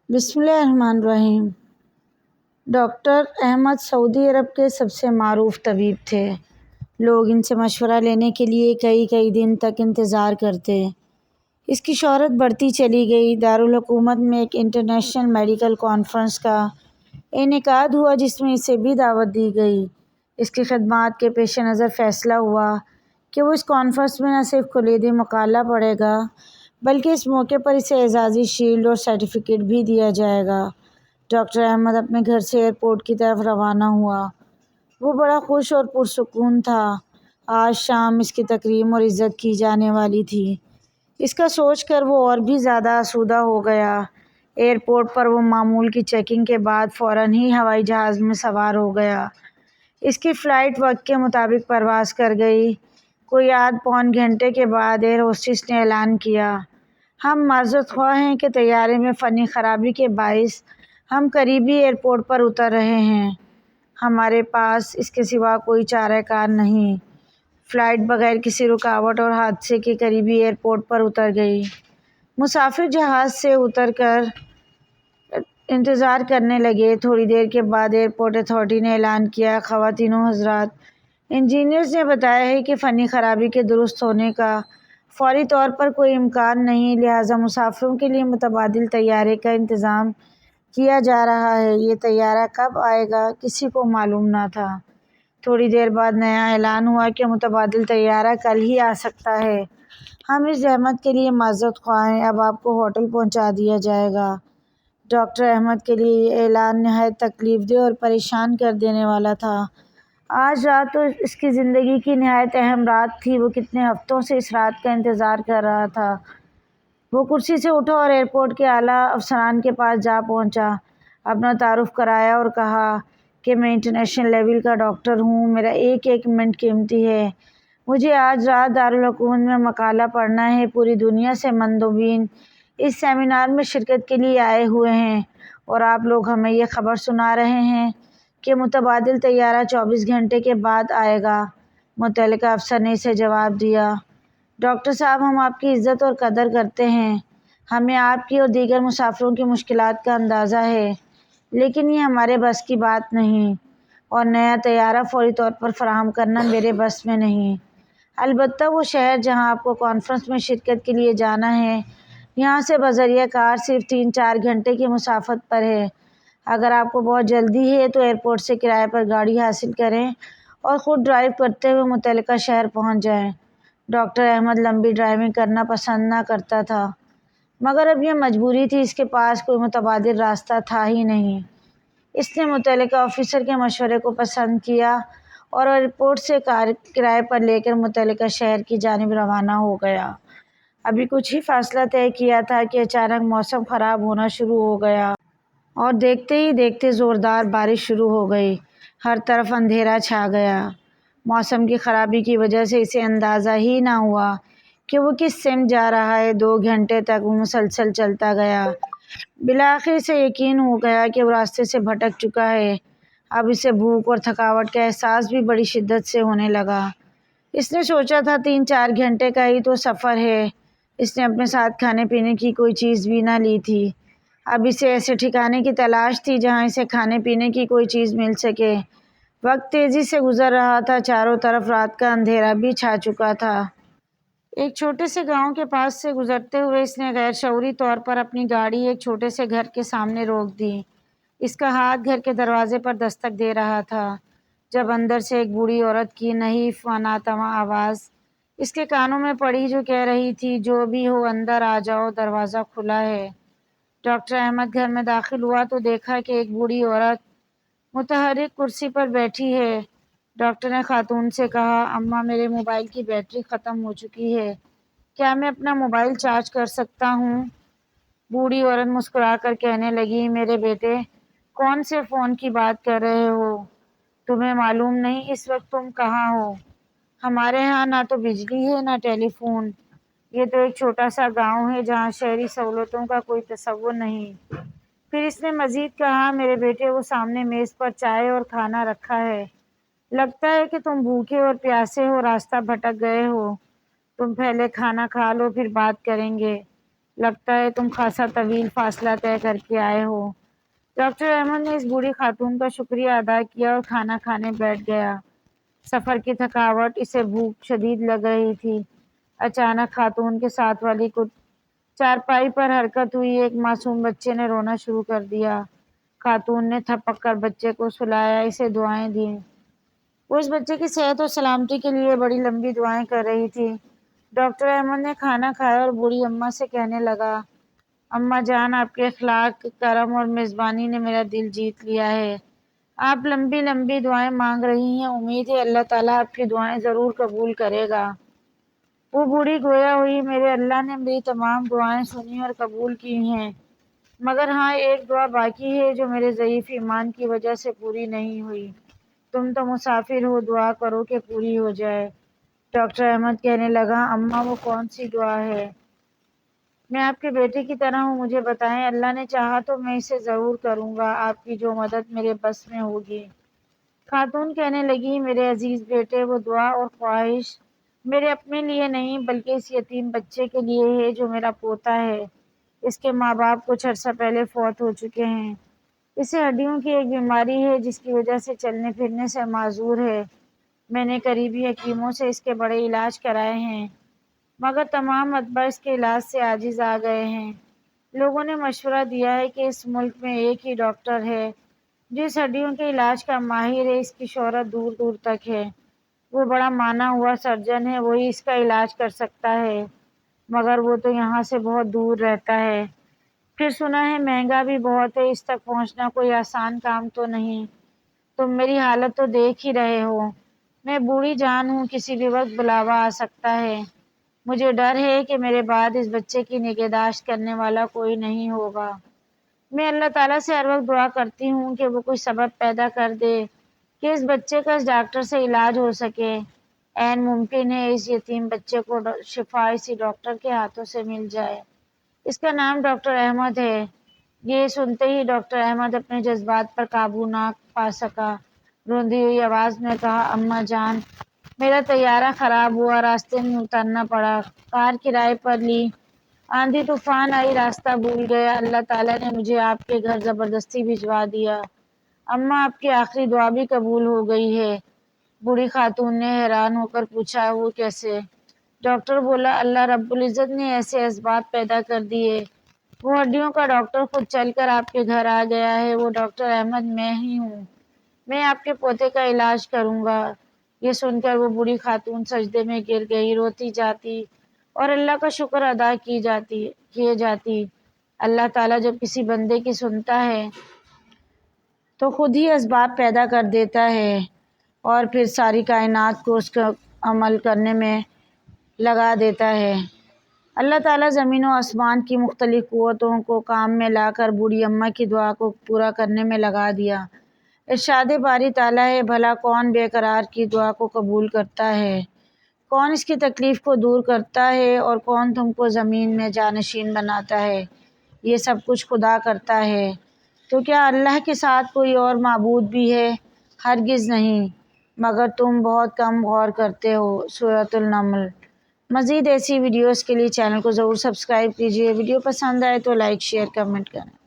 بسم اللہ الرحمن الرحیم۔ ڈاکٹر احمد سعودی عرب کے سب سے معروف طبیب تھے۔ لوگ ان سے مشورہ لینے کے لیے کئی دن تک انتظار کرتے۔ اس کی شہرت بڑھتی چلی گئی۔ دارالحکومت میں ایک انٹرنیشنل میڈیکل کانفرنس کا انعقاد ہوا جس میں اسے بھی دعوت دی گئی۔ اس کی خدمات کے پیش نظر فیصلہ ہوا کہ وہ اس کانفرنس میں نہ صرف کلیدی مقالہ پڑھے گا بلکہ اس موقع پر اسے اعزازی شیلڈ اور سرٹیفکیٹ بھی دیا جائے گا۔ ڈاکٹر احمد اپنے گھر سے ایئرپورٹ کی طرف روانہ ہوا۔ وہ بڑا خوش اور پرسکون تھا۔ آج شام اس کی تکریم اور عزت کی جانے والی تھی۔ اس کا سوچ کر وہ اور بھی زیادہ آسودہ ہو گیا۔ ایئرپورٹ پر وہ معمول کی چیکنگ کے بعد فوراً ہی ہوائی جہاز میں سوار ہو گیا۔ اس کی فلائٹ وقت کے مطابق پرواز کر گئی۔ کوئی آدھ پون گھنٹے کے بعد ایئر ہوسٹس نے اعلان کیا، ہم معذرت خواہ ہیں کہ طیارے میں فنی خرابی کے باعث ہم قریبی ایئرپورٹ پر اتر رہے ہیں۔ ہمارے پاس اس کے سوا کوئی چارہ کار نہیں۔ فلائٹ بغیر کسی رکاوٹ اور حادثے کے قریبی ایئرپورٹ پر اتر گئی۔ مسافر جہاز سے اتر کر انتظار کرنے لگے۔ تھوڑی دیر کے بعد ایئرپورٹ اتھارٹی نے اعلان کیا، خواتین و حضرات، انجینئرز نے بتایا ہے کہ فنی خرابی کے درست ہونے کا فوری طور پر کوئی امکان نہیں، لہٰذا مسافروں کے لیے متبادل طیارے کا انتظام کیا جا رہا ہے۔ یہ طیارہ کب آئے گا کسی کو معلوم نہ تھا۔ تھوڑی دیر بعد نیا اعلان ہوا کہ متبادل طیارہ کل ہی آ سکتا ہے۔ ہم اس زحمت کے لیے معذرت خواہ ہیں، اب آپ کو ہوٹل پہنچا دیا جائے گا۔ ڈاکٹر احمد کے لیے یہ اعلان نہایت تکلیف دہ اور پریشان کر دینے والا تھا۔ آج رات تو اس کی زندگی کی نہایت اہم رات تھی۔ وہ کتنے ہفتوں سے اس رات کا انتظار کر رہا تھا۔ وہ کرسی سے اٹھا اور ایئرپورٹ کے اعلیٰ افسران کے پاس جا پہنچا۔ اپنا تعارف کرایا اور کہا کہ میں انٹرنیشنل لیول کا ڈاکٹر ہوں، میرا ایک منٹ قیمتی ہے۔ مجھے آج رات دارالحکومت میں مقالہ پڑھنا ہے۔ پوری دنیا سے مندوبین اس سیمینار میں شرکت کے لیے آئے ہوئے ہیں اور آپ لوگ ہمیں یہ خبر سنا رہے ہیں کہ متبادل طیارہ 24 گھنٹے کے بعد آئے گا۔ متعلقہ افسر نے اسے جواب دیا، ڈاکٹر صاحب، ہم آپ کی عزت اور قدر کرتے ہیں۔ ہمیں آپ کی اور دیگر مسافروں کی مشکلات کا اندازہ ہے، لیکن یہ ہمارے بس کی بات نہیں اور نیا طیارہ فوری طور پر فراہم کرنا میرے بس میں نہیں۔ البتہ وہ شہر جہاں آپ کو کانفرنس میں شرکت کے لیے جانا ہے، یہاں سے بذریعہ کار صرف 3-4 گھنٹے کی مسافت پر ہے۔ اگر آپ کو بہت جلدی ہے تو ایئرپورٹ سے کرائے پر گاڑی حاصل کریں اور خود ڈرائیو کرتے ہوئے متعلقہ شہر پہنچ جائیں۔ ڈاکٹر احمد لمبی ڈرائیونگ کرنا پسند نہ کرتا تھا، مگر اب یہ مجبوری تھی، اس کے پاس کوئی متبادل راستہ تھا ہی نہیں۔ اس نے متعلقہ آفیسر کے مشورے کو پسند کیا اور ایئرپورٹ سے کار کرائے پر لے کر متعلقہ شہر کی جانب روانہ ہو گیا۔ ابھی کچھ ہی فاصلہ طے کیا تھا کہ اچانک موسم خراب ہونا شروع ہو گیا اور دیکھتے ہی دیکھتے زوردار بارش شروع ہو گئی۔ ہر طرف اندھیرا چھا گیا۔ موسم کی خرابی کی وجہ سے اسے اندازہ ہی نہ ہوا کہ وہ کس سمت جا رہا ہے۔ 2 گھنٹے تک وہ مسلسل چلتا گیا۔ بالآخر اسے یقین ہو گیا کہ وہ راستے سے بھٹک چکا ہے۔ اب اسے بھوک اور تھکاوٹ کا احساس بھی بڑی شدت سے ہونے لگا۔ اس نے سوچا تھا 3-4 گھنٹے کا ہی تو سفر ہے۔ اس نے اپنے ساتھ کھانے پینے کی کوئی چیز بھی نہ لی تھی۔ اب اسے ایسے ٹھکانے کی تلاش تھی جہاں اسے کھانے پینے کی کوئی چیز مل سکے۔ وقت تیزی سے گزر رہا تھا۔ چاروں طرف رات کا اندھیرا بھی چھا چکا تھا۔ ایک چھوٹے سے گاؤں کے پاس سے گزرتے ہوئے اس نے غیر شعوری طور پر اپنی گاڑی ایک چھوٹے سے گھر کے سامنے روک دی۔ اس کا ہاتھ گھر کے دروازے پر دستک دے رہا تھا جب اندر سے ایک بوڑھی عورت کی نحیف و ناتواں آواز اس کے کانوں میں پڑی، جو کہہ رہی تھی، جو بھی ہو اندر آ جاؤ، دروازہ کھلا ہے۔ ڈاکٹر احمد گھر میں داخل ہوا تو دیکھا کہ ایک بوڑھی عورت متحرک کرسی پر بیٹھی ہے۔ ڈاکٹر نے خاتون سے کہا، اماں، میرے موبائل کی بیٹری ختم ہو چکی ہے، کیا میں اپنا موبائل چارج کر سکتا ہوں؟ بوڑھی عورت مسکرا کر کہنے لگی، میرے بیٹے، کون سے فون کی بات کر رہے ہو؟ تمہیں معلوم نہیں اس وقت تم کہاں ہو؟ ہمارے ہاں نہ تو بجلی ہے نہ ٹیلی فون۔ یہ تو ایک چھوٹا سا گاؤں ہے جہاں شہری سہولتوں کا کوئی تصور نہیں۔ پھر اس نے مزید کہا، میرے بیٹے، وہ سامنے میز پر چائے اور کھانا رکھا ہے۔ لگتا ہے کہ تم بھوکے اور پیاسے ہو، راستہ بھٹک گئے ہو۔ تم پہلے کھانا کھا لو، پھر بات کریں گے۔ لگتا ہے تم خاصا طویل فاصلہ طے کر کے آئے ہو۔ ڈاکٹر احمد نے اس بوڑھی خاتون کا شکریہ ادا کیا اور کھانا کھانے بیٹھ گیا۔ سفر کی تھکاوٹ، اسے بھوک شدید لگ رہی تھی۔ اچانک خاتون کے ساتھ والی چارپائی پر حرکت ہوئی۔ ایک معصوم بچے نے رونا شروع کر دیا۔ خاتون نے تھپک کر بچے کو سلایا، اسے دعائیں دیں۔ وہ اس بچے کی صحت اور سلامتی کے لیے بڑی لمبی دعائیں کر رہی تھی۔ ڈاکٹر احمد نے کھانا کھایا اور بوڑھی اماں سے کہنے لگا، اماں جان، آپ کے اخلاق، کرم اور میزبانی نے میرا دل جیت لیا ہے۔ آپ لمبی لمبی دعائیں مانگ رہی ہیں، امید ہے اللہ تعالیٰ آپ کی دعائیں ضرور قبول کرے گا۔ وہ بوڑھی گویا ہوئی، میرے اللہ نے میری تمام دعائیں سنی اور قبول کی ہیں، مگر ہاں ایک دعا باقی ہے جو میرے ضعیف ایمان کی وجہ سے پوری نہیں ہوئی۔ تم تو مسافر ہو، دعا کرو کہ پوری ہو جائے۔ ڈاکٹر احمد کہنے لگا، اماں وہ کون سی دعا ہے؟ میں آپ کے بیٹے کی طرح ہوں، مجھے بتائیں، اللہ نے چاہا تو میں اسے ضرور کروں گا، آپ کی جو مدد میرے بس میں ہوگی۔ خاتون کہنے لگی، میرے عزیز بیٹے، وہ دعا اور خواہش میرے اپنے لیے نہیں بلکہ اس یتیم بچے کے لیے ہے جو میرا پوتا ہے۔ اس کے ماں باپ کچھ عرصہ پہلے فوت ہو چکے ہیں۔ اسے ہڈیوں کی ایک بیماری ہے جس کی وجہ سے چلنے پھرنے سے معذور ہے۔ میں نے قریبی حکیموں سے اس کے بڑے علاج کرائے ہیں، مگر تمام اتباع اس کے علاج سے عاجز آ گئے ہیں۔ لوگوں نے مشورہ دیا ہے کہ اس ملک میں ایک ہی ڈاکٹر ہے جو اس ہڈیوں کے علاج کا ماہر ہے، اس کی شہرت دور دور تک ہے۔ وہ بڑا مانا ہوا سرجن ہے، وہی اس کا علاج کر سکتا ہے، مگر وہ تو یہاں سے بہت دور رہتا ہے۔ پھر سنا ہے مہنگا بھی بہت ہے، اس تک پہنچنا کوئی آسان کام تو نہیں۔ تم میری حالت تو دیکھ ہی رہے ہو، میں بوڑھی جان ہوں، کسی بھی وقت بلاوا آ سکتا ہے۔ مجھے ڈر ہے کہ میرے بعد اس بچے کی نگہداشت کرنے والا کوئی نہیں ہوگا۔ میں اللہ تعالیٰ سے ہر وقت دعا کرتی ہوں کہ وہ کوئی سبب پیدا کر دے کہ اس بچے کا اس ڈاکٹر سے علاج ہو سکے۔ عین ممکن ہے اس یتیم بچے کو شفا اسی ڈاکٹر کے ہاتھوں سے مل جائے۔ اس کا نام ڈاکٹر احمد ہے۔ یہ سنتے ہی ڈاکٹر احمد اپنے جذبات پر قابو نہ پا سکا۔ روندی ہوئی آواز میں کہا، اماں جان، میرا طیارہ خراب ہوا، راستے میں اترنا پڑا، کار کرائے پر لی، آندھی طوفان آئی، راستہ بھول گیا، اللہ تعالیٰ نے مجھے آپ کے گھر زبردستی بھجوا دیا۔ اماں، آپ کی آخری دعا بھی قبول ہو گئی ہے۔ بوڑھی خاتون نے حیران ہو کر پوچھا، وہ کیسے؟ ڈاکٹر بولا، اللہ رب العزت نے ایسے اسباب پیدا کر دیے۔ وہ ہڈیوں کا ڈاکٹر خود چل کر آپ کے گھر آ گیا ہے۔ وہ ڈاکٹر احمد میں ہی ہوں، میں آپ کے پوتے کا علاج کروں گا۔ یہ سن کر وہ بوڑھی خاتون سجدے میں گر گئی، روتی جاتی اور اللہ کا شکر ادا کیے جاتی۔ اللہ تعالیٰ جب کسی بندے کی سنتا ہے تو خود ہی اسباب پیدا کر دیتا ہے اور پھر ساری کائنات کو اس کا عمل کرنے میں لگا دیتا ہے۔ اللہ تعالیٰ زمین و آسمان کی مختلف قوتوں کو کام میں لا کر بوڑھی اماں کی دعا کو پورا کرنے میں لگا دیا۔ ارشاد باری تعالیٰ ہے، بھلا کون بے قرار کی دعا کو قبول کرتا ہے، کون اس کی تکلیف کو دور کرتا ہے، اور کون تم کو زمین میں جانشین بناتا ہے؟ یہ سب کچھ خدا کرتا ہے۔ تو کیا اللہ کے ساتھ کوئی اور معبود بھی ہے؟ ہرگز نہیں، مگر تم بہت کم غور کرتے ہو۔ سورۃ النمل۔ مزید ایسی ویڈیوز کے لیے چینل کو ضرور سبسکرائب کیجیے۔ ویڈیو پسند آئے تو لائک، شیئر، کمنٹ کریں۔